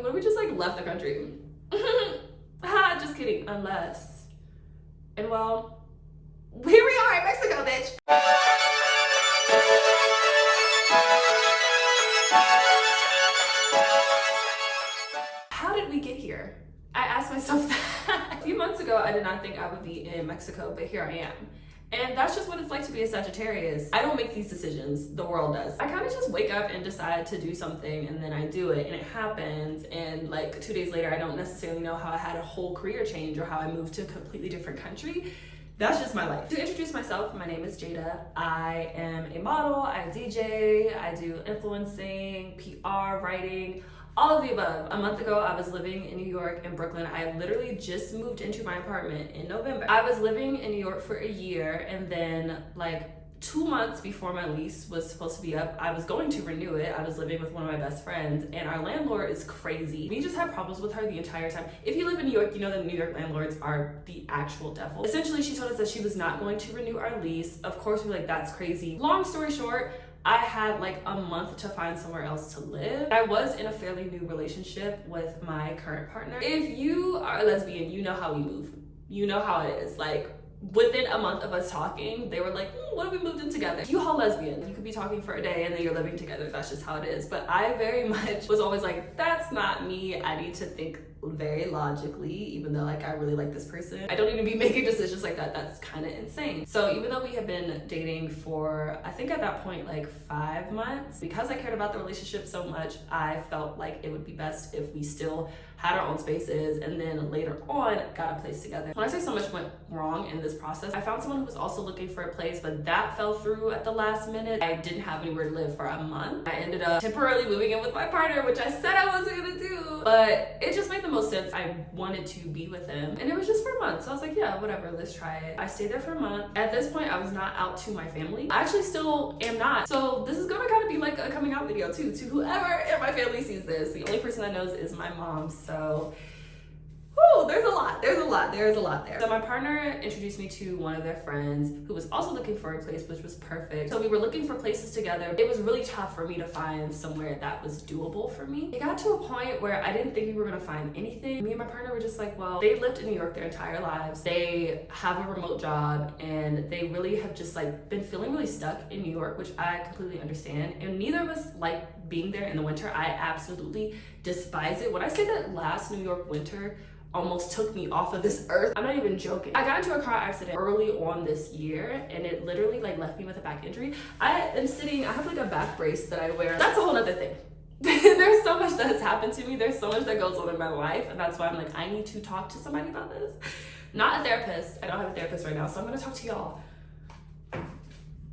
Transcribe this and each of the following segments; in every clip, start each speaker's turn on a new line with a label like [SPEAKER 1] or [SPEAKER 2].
[SPEAKER 1] What if we just like left the country? Ha, just kidding, unless. And well, here we are in Mexico, bitch. How did we get here? I asked myself that. A few months ago, I did not think I would be in Mexico, but here I am. And that's just what it's like to be a Sagittarius. I don't make these decisions, the world does. I kind of just wake up and decide to do something, and then I do it and it happens. And like 2 days later, I don't necessarily know how I had a whole career change or how I moved to a completely different country. That's just my life. To introduce myself, my name is Jada. I am a model, I DJ, I do influencing, PR, writing, all of the above. A month ago, I was living in New York in Brooklyn. I literally just moved into my apartment in November. I was living in New York for a year, and then like 2 months before my lease was supposed to be up, I was going to renew it. I was living with one of my best friends, and our landlord is crazy. We just had problems with her the entire time. If you live in New York, you know that New York landlords are the actual devil. Essentially, she told us that she was not going to renew our lease. Of course, we're like, that's crazy. Long story short, I had like a month to find somewhere else to live. I was in a fairly new relationship with my current partner. If you are a lesbian, you know how we move. You know how it is. Like, within a month of us talking, they were like, what if we moved in together? You whole lesbian. You could be talking for a day and then you're living together. That's just how it is. But I very much was always like, that's not me. I need to think very logically, even though like I really like this person. I don't need to be making decisions like that. That's kind of insane. So even though we had been dating for, I think at that point, like 5 months, because I cared about the relationship so much, I felt like it would be best if we still had our own spaces, and then later on got a place together. When I say so much went wrong in this process, I found someone who was also looking for a place, but that fell through at the last minute. I didn't have anywhere to live for a month. I ended up temporarily moving in with my partner, which I said I wasn't gonna do, but it just made the most sense. I wanted to be with him, and it was just for a month. So I was like, yeah, whatever, let's try it. I stayed there for a month. At this point, I was not out to my family. I actually still am not. So this is gonna kind of be like a coming out video too, to whoever in my family sees this. The only person that knows is my mom. So, whew, there's a lot there. So my partner introduced me to one of their friends who was also looking for a place, which was perfect. So we were looking for places together. It was really tough for me to find somewhere that was doable for me. It got to a point where I didn't think we were gonna find anything. Me and my partner were just like, well, they lived in New York their entire lives. They have a remote job, and they really have just like been feeling really stuck in New York, which I completely understand. And neither of us like being there in the winter. I absolutely despise it. When I say that last New York winter almost took me off of this earth, I'm not even joking. I got into a car accident early on this year, and it literally like left me with a back injury. I have like a back brace that I wear. That's a whole nother thing. There's so much that has happened to me. There's so much that goes on in my life, and that's why I'm like, I need to talk to somebody about this. Not a therapist. I don't have a therapist right now, so I'm gonna talk to y'all.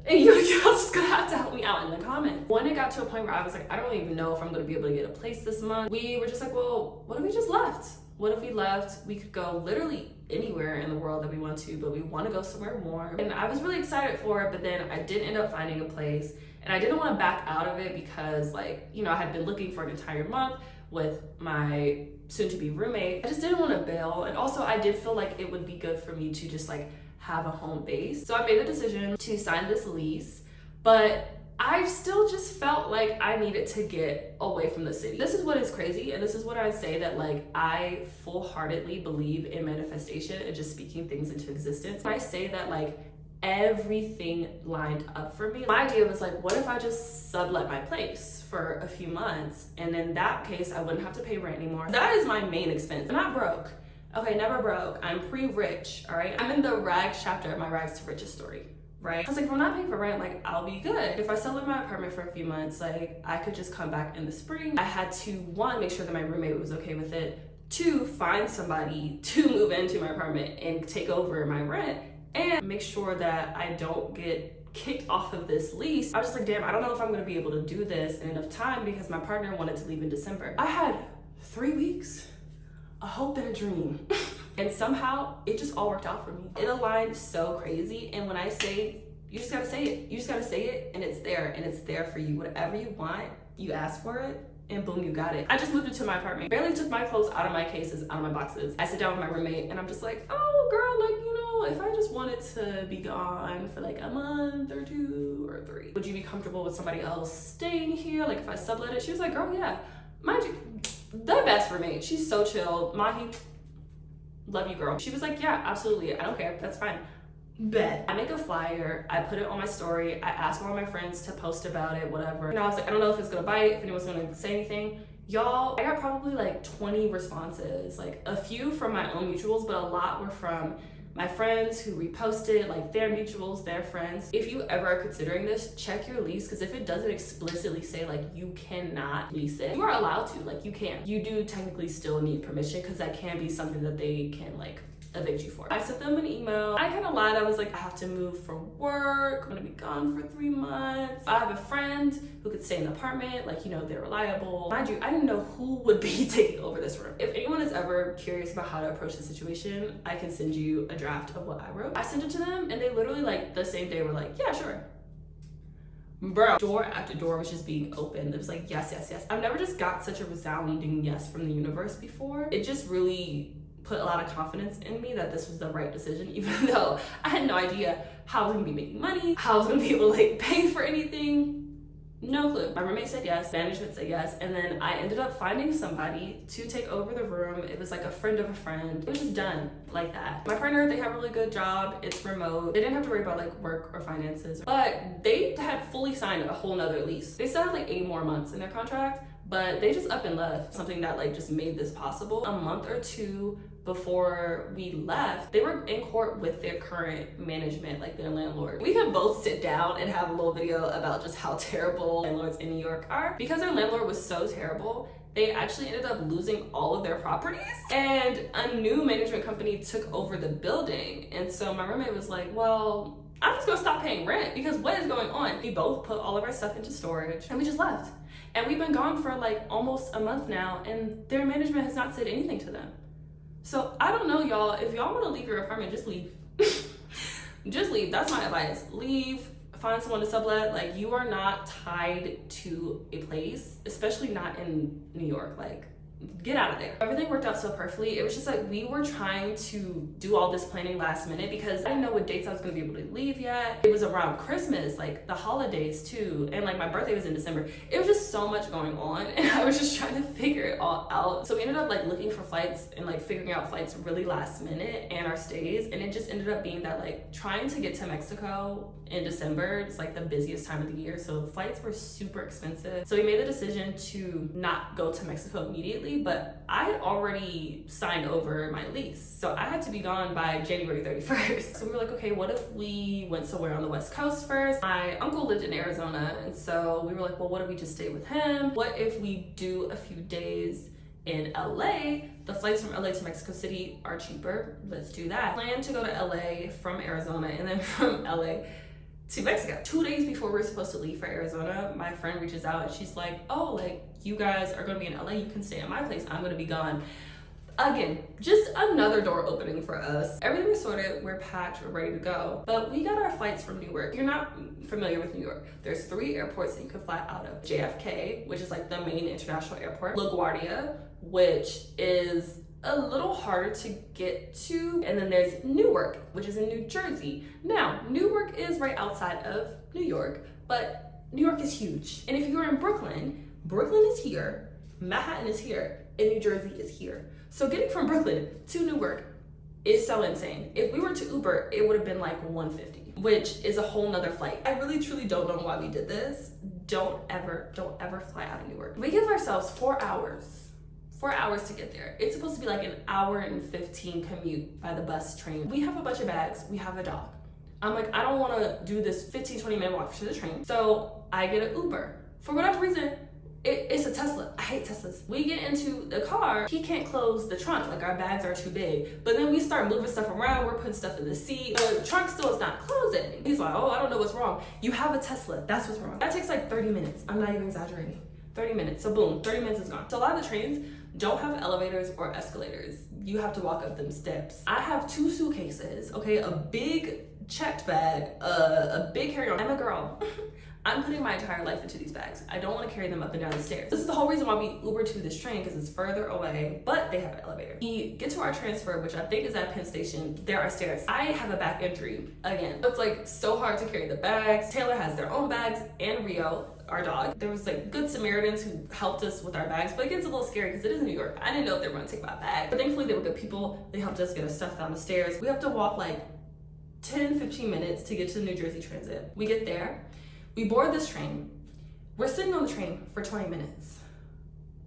[SPEAKER 1] And you're just gonna have to help me out in the comments. When it got to a point where I was like, I don't even know if I'm gonna be able to get a place this month, we were just like, well, what if we just left? What if we left? We could go literally anywhere in the world that we want to, but we want to go somewhere warm. And I was really excited for it, but then I did end up finding a place, and I didn't want to back out of it because, like, you know, I had been looking for an entire month with my soon-to-be roommate. I just didn't want to bail, and also I did feel like it would be good for me to just like have a home base. So I made the decision to sign this lease, but I still just felt like I needed to get away from the city. This is what is crazy, and this is what I say that like I full-heartedly believe in manifestation and just speaking things into existence. I say that like everything lined up for me. My idea was like, what if I just sublet my place for a few months, and in that case I wouldn't have to pay rent anymore. That is my main expense. I'm not broke. Okay, never broke. I'm pre-rich, all right? I'm in the rags chapter of my rags to riches story. Right? I was like, if I'm not paying for rent, like, I'll be good. If I sell in my apartment for a few months, like, I could just come back in the spring. I had to, one, make sure that my roommate was okay with it. Two, find somebody to move into my apartment and take over my rent, and make sure that I don't get kicked off of this lease. I was just like, damn, I don't know if I'm gonna be able to do this in enough time because my partner wanted to leave in December. I had 3 weeks, a hope and a dream. And somehow it just all worked out for me. It aligned so crazy. And when I say, you just gotta say it. You just gotta say it, and it's there, and it's there for you. Whatever you want, you ask for it, and boom, you got it. I just moved into my apartment. Barely took my clothes out of my cases, out of my boxes. I sit down with my roommate, and I'm just like, oh girl, like, you know, if I just wanted to be gone for like a month or 2 or 3, would you be comfortable with somebody else staying here? Like if I sublet it? She was like, girl, yeah. Mind you, the best roommate. She's so chill. Mahi, love you, girl. She was like, yeah, absolutely. I don't care. That's fine. Bet. I make a flyer, I put it on my story, I ask all my friends to post about it, whatever. And I was like, I don't know if it's gonna bite, if anyone's gonna say anything. Y'all, I got probably like 20 responses, like a few from my own mutuals, but a lot were from my friends who reposted, like their mutuals, their friends. If you ever are considering this, check your lease, because if it doesn't explicitly say like you cannot lease it, you are allowed to, like you can. You do technically still need permission, because that can be something that they can like evict you for. I sent them an email. I kind of lied. I was like, I have to move for work. I'm gonna be gone for 3 months. I have a friend who could stay in the apartment. Like, you know, they're reliable. Mind you, I didn't know who would be taking over this room. If anyone is ever curious about how to approach the situation, I can send you a draft of what I wrote. I sent it to them and they literally like the same day were like, yeah, sure. Bro, door after door was just being opened. It was like, yes, yes, yes. I've never just got such a resounding yes from the universe before. It just really put a lot of confidence in me that this was the right decision, even though I had no idea how I was gonna be making money, how I was gonna be able to like pay for anything. No clue. My roommate said yes, management said yes, and then I ended up finding somebody to take over the room. It was like a friend of a friend. It was just done like that. My partner, they have a really good job. It's remote. They didn't have to worry about like work or finances, but they had fully signed a whole nother lease. They still had like 8 more months in their contract, but they just up and left. Something that like just made this possible. A month or 2 before we left, they were in court with their current management, like their landlord. We could both sit down and have a little video about just how terrible landlords in New York are. Because their landlord was so terrible, they actually ended up losing all of their properties, and a new management company took over the building. And so my roommate was like, well, I'm just gonna stop paying rent because what is going on? We both put all of our stuff into storage and we just left. And we've been gone for like almost a month now, and their management has not said anything to them. So I don't know, y'all. If y'all want to leave your apartment, just leave. Just leave. That's my advice. Leave. Find someone to sublet. Like, you are not tied to a place, especially not in New York. Like, get out of there. Everything worked out so perfectly. It was just like we were trying to do all this planning last minute because I didn't know what dates I was going to be able to leave yet. It was around Christmas, like the holidays too, and like my birthday was in December. It was just so much going on, and I was just trying to figure it all out. So we ended up like looking for flights and like figuring out flights really last minute and our stays, and it just ended up being that like trying to get to Mexico in December, it's like the busiest time of the year, so flights were super expensive. So we made the decision to not go to Mexico immediately, but I had already signed over my lease, so I had to be gone by January 31st. So we were like, okay, what if we went somewhere on the West Coast first? My uncle lived in Arizona, and so we were like, well, what if we just stay with him? What if we do a few days in LA? The flights from LA to Mexico City are cheaper. Let's do that. Plan to go to LA from Arizona, and then from LA to Mexico. 2 days before we were supposed to leave for Arizona, my friend reaches out and she's like, oh, like you guys are gonna be in LA, you can stay at my place, I'm gonna be gone. Again, just another door opening for us. Everything was sorted, we're packed, we're ready to go. But we got our flights from Newark. If you're not familiar with New York, there's 3 airports that you can fly out of. JFK, which is like the main international airport. LaGuardia, which is a little harder to get to, and then there's Newark, which is in New Jersey. Now, Newark is right outside of New York, but New York is huge. And if you're in Brooklyn, Brooklyn is here, Manhattan is here, and New Jersey is here. So getting from Brooklyn to Newark is so insane. If we were to Uber, it would have been like $150, which is a whole nother flight. I really truly don't know why we did this. Don't ever fly out of Newark. We give ourselves 4 hours. 4 hours to get there. It's supposed to be like an hour and 15 commute by the bus, train. We have a bunch of bags, we have a dog. I'm like, I don't wanna do this 15, 20 minute walk to the train. So I get an Uber. For whatever reason, it's a Tesla. I hate Teslas. We get into the car, he can't close the trunk, like our bags are too big. But then we start moving stuff around, we're putting stuff in the seat. The trunk still is not closing. He's like, oh, I don't know what's wrong. You have a Tesla, that's what's wrong. That takes like 30 minutes. I'm not even exaggerating. 30 minutes, so boom, 30 minutes is gone. So a lot of the trains don't have elevators or escalators. You have to walk up them steps. I have 2 suitcases, okay, a big checked bag, a big carry-on. I'm a girl. I'm putting my entire life into these bags. I don't want to carry them up and down the stairs. This is the whole reason why we Uber to this train, because it's further away, but they have an elevator. We get to our transfer, which I think is at Penn Station. There are stairs. I have a back entry again. It's like so hard to carry the bags. Taylor has their own bags, and Rio. our dog. There was like good Samaritans who helped us with our bags, but it gets a little scary because it is New York. I didn't know if they were gonna take my bag, but thankfully they were good people. They helped us get our stuff down the stairs. We have to walk like 10-15 minutes to get to the New Jersey Transit. We get there, we board this train. We're sitting on the train for 20 minutes.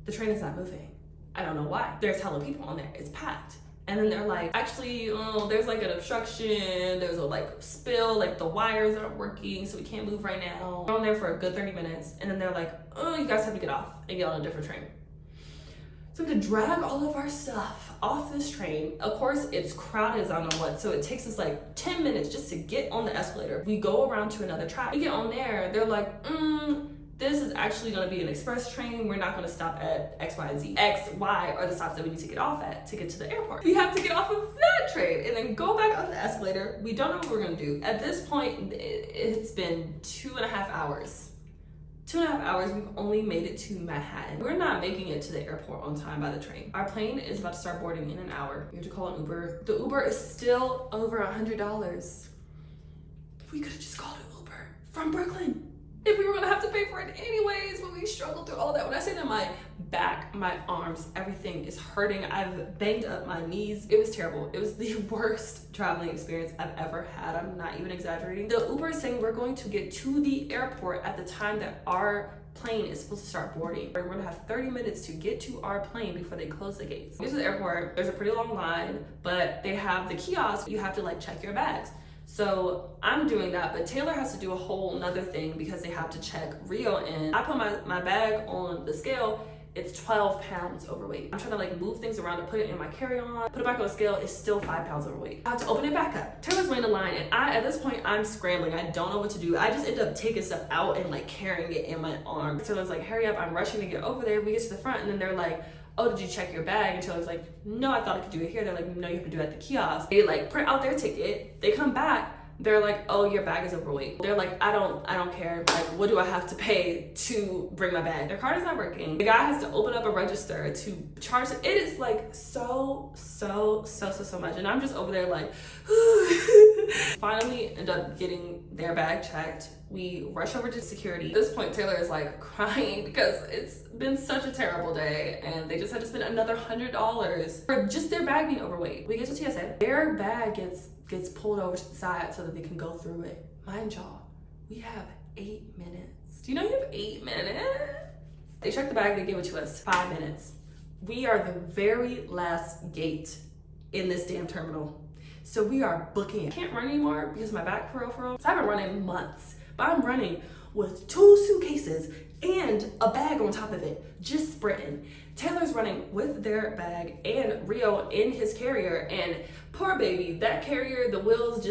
[SPEAKER 1] The train is not moving. I don't know why. There's hella people on there, it's packed. And then they're like, actually, there's like an obstruction, there's a like spill, like the wires aren't working, so we can't move right now. We're on there for a good 30 minutes, and then they're like, oh, you guys have to get off and get on a different train. So we had to drag all of our stuff off this train. Of course, it's crowded as I don't know what, so it takes us like 10 minutes just to get on the escalator. We go around to another track. We get on there, they're like, this is actually gonna be an express train. We're not gonna stop at X, Y, and Z. X, Y are the stops that we need to get off at to get to the airport. We have to get off of that train and then go back up the escalator. We don't know what we're gonna do. At this point, it's been 2.5 hours. 2.5 hours, we've only made it to Manhattan. We're not making it to the airport on time by the train. Our plane is about to start boarding in an hour. We have to call an Uber. The Uber is still over $100. We could have just called an Uber from Brooklyn. If we were gonna have to pay for it anyways, but we struggled through all that. When I say that my back, my arms, everything is hurting. I've banged up my knees. It was terrible. It was the worst traveling experience I've ever had. I'm not even exaggerating. The Uber is saying we're going to get to the airport at the time that our plane is supposed to start boarding. We're gonna have 30 minutes to get to our plane before they close the gates. We get to the airport, there's a pretty long line, but they have the kiosk. You have to like check your bags. So I'm doing that, but Taylor has to do a whole nother thing because they have to check Rio in. I put my bag on the scale, it's 12 pounds overweight. I'm trying to like move things around to put it in my carry-on, put it back on the scale, it's still 5 pounds overweight. I have to open it back up. Taylor's waiting in line, and at this point, I'm scrambling. I don't know what to do. I just end up taking stuff out and like carrying it in my arms. Taylor's like, hurry up, I'm rushing to get over there. We get to the front, and then they're like, oh, did you check your bag? And Taylor's like, no, I thought I could do it here. They're like, no, you have to do it at the kiosk. They like print out their ticket, they come back, they're like, oh, your bag is overweight. They're like, I don't care. Like, what do I have to pay to bring my bag? Their card is not working. The guy has to open up a register to charge it. It is like so much. And I'm just over there like, finally end up getting their bag checked. We rush over to security. At this point, Taylor is like crying because it's been such a terrible day and they just had to spend another $100 for just their bag being overweight. We get to TSA. Their bag gets pulled over to the side so that they can go through it. Mind y'all, we have 8 minutes. Do you know you have 8 minutes? They check the bag, they give it to us 5 minutes. We are the very last gate in this damn terminal. So we are booking. I can't run anymore because my back for real. So I haven't run in months, but I'm running with 2 suitcases and a bag on top of it, just sprinting. Taylor's running with their bag and Rio in his carrier, and poor baby, that carrier, the wheels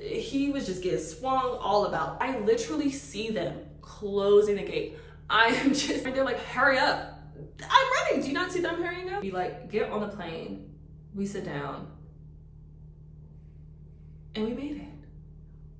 [SPEAKER 1] he was just getting swung all about. I literally see them closing the gate. They're like, hurry up. I'm running. Do you not see them hurrying up? We like get on the plane, we sit down, and we made it.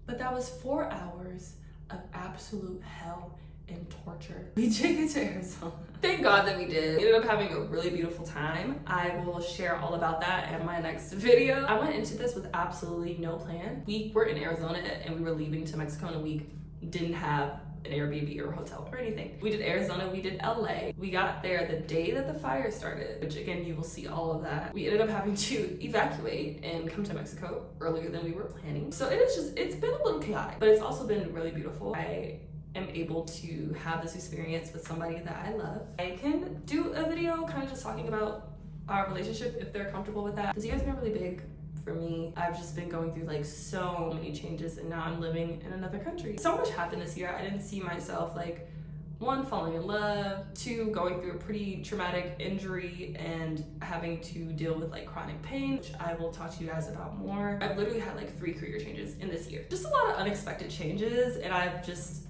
[SPEAKER 1] But that was 4 hours of absolute hell and torture. We did get to Arizona. Thank God that we did. We ended up having a really beautiful time. I will share all about that in my next video. I went into this with absolutely no plan. We were in Arizona and we were leaving to Mexico in a week. Didn't have an Airbnb or hotel or anything. We did Arizona, we did LA. We got there the day that the fire started, which again, you will see all of that. We ended up having to evacuate and come to Mexico earlier than we were planning. So it's been a little chaotic, but it's also been really beautiful. I am able to have this experience with somebody that I love. I can do a video kind of just talking about our relationship if they're comfortable with that. This year's been really big for me. I've just been going through like so many changes, and now I'm living in another country. So much happened this year. I didn't see myself like, 1, falling in love, 2, going through a pretty traumatic injury and having to deal with like chronic pain, which I will talk to you guys about more. I've literally had like 3 career changes in this year. Just a lot of unexpected changes, and I've just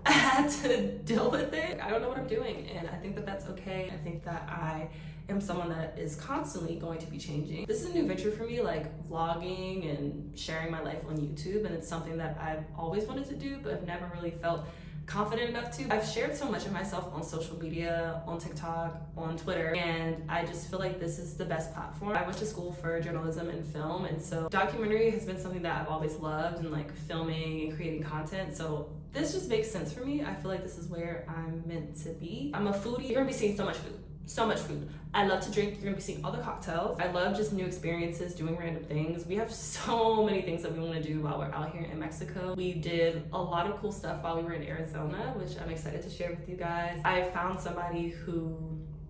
[SPEAKER 1] had to deal with it. I don't know what I'm doing, and I think that that's okay. I think that I am someone that is constantly going to be changing. This is a new venture for me, like vlogging and sharing my life on YouTube, and it's something that I've always wanted to do, but I've never really felt confident enough to. I've shared so much of myself on social media, on TikTok, on Twitter, and I just feel like this is the best platform. I went to school for journalism and film, and so documentary has been something that I've always loved, and like filming and creating content. So this just makes sense for me. I feel like this is where I'm meant to be. I'm a foodie. You're gonna be seeing so much food. So much food. I love to drink. You're gonna be seeing all the cocktails. I love just new experiences, doing random things. We have so many things that we want to do while we're out here in Mexico. We did a lot of cool stuff while we were in Arizona, which I'm excited to share with you guys. I found somebody who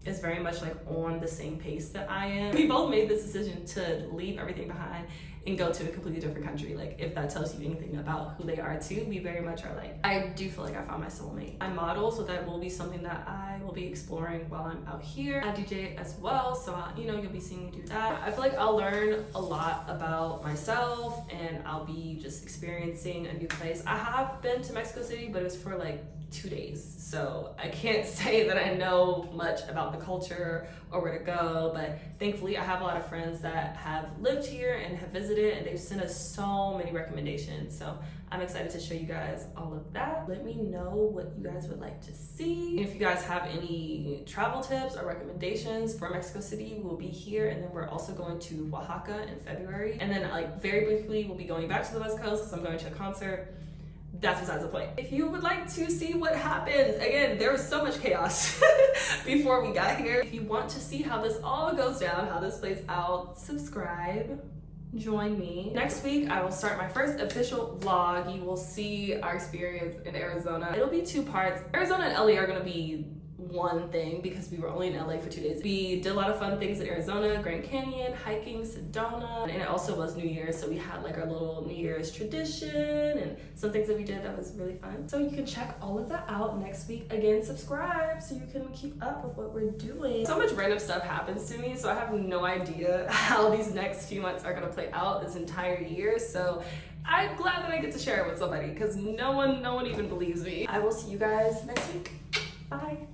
[SPEAKER 1] is very much like on the same pace that I am. We both made this decision to leave everything behind and go to a completely different country. Like, if that tells you anything about who they are too, we very much are like, I do feel like I found my soulmate. I model, so that will be something that I will be exploring while I'm out here. I DJ as well, so you'll be seeing me do that. I feel like I'll learn a lot about myself, and I'll be just experiencing a new place. I have been to Mexico City, but it was for like 2 days, so I can't say that I know much about the culture or where to go, but thankfully I have a lot of friends that have lived here and have visited, and they've sent us so many recommendations, so I'm excited to show you guys all of that. Let me know what you guys would like to see. If you guys have any travel tips or recommendations for Mexico City, we'll be here, and then we're also going to Oaxaca in February, and then like very briefly we'll be going back to the West Coast because I'm going to a concert. That's besides the point. If you would like to see what happens, again, there was so much chaos before we got here. If you want to see how this all goes down, how this plays out, subscribe, join me. Next week, I will start my first official vlog. You will see our experience in Arizona. It'll be 2 parts. Arizona and LA are gonna be one thing because we were only in LA for 2 days. We did a lot of fun things in Arizona, Grand Canyon, hiking, Sedona, and it also was New Year's, so we had like our little New Year's tradition and some things that we did that was really fun. So you can check all of that out next week. Again, subscribe so you can keep up with what we're doing. So much random stuff happens to me, so I have no idea how these next few months are gonna play out this entire year. So I'm glad that I get to share it with somebody because no one even believes me. I will see you guys next week. Bye.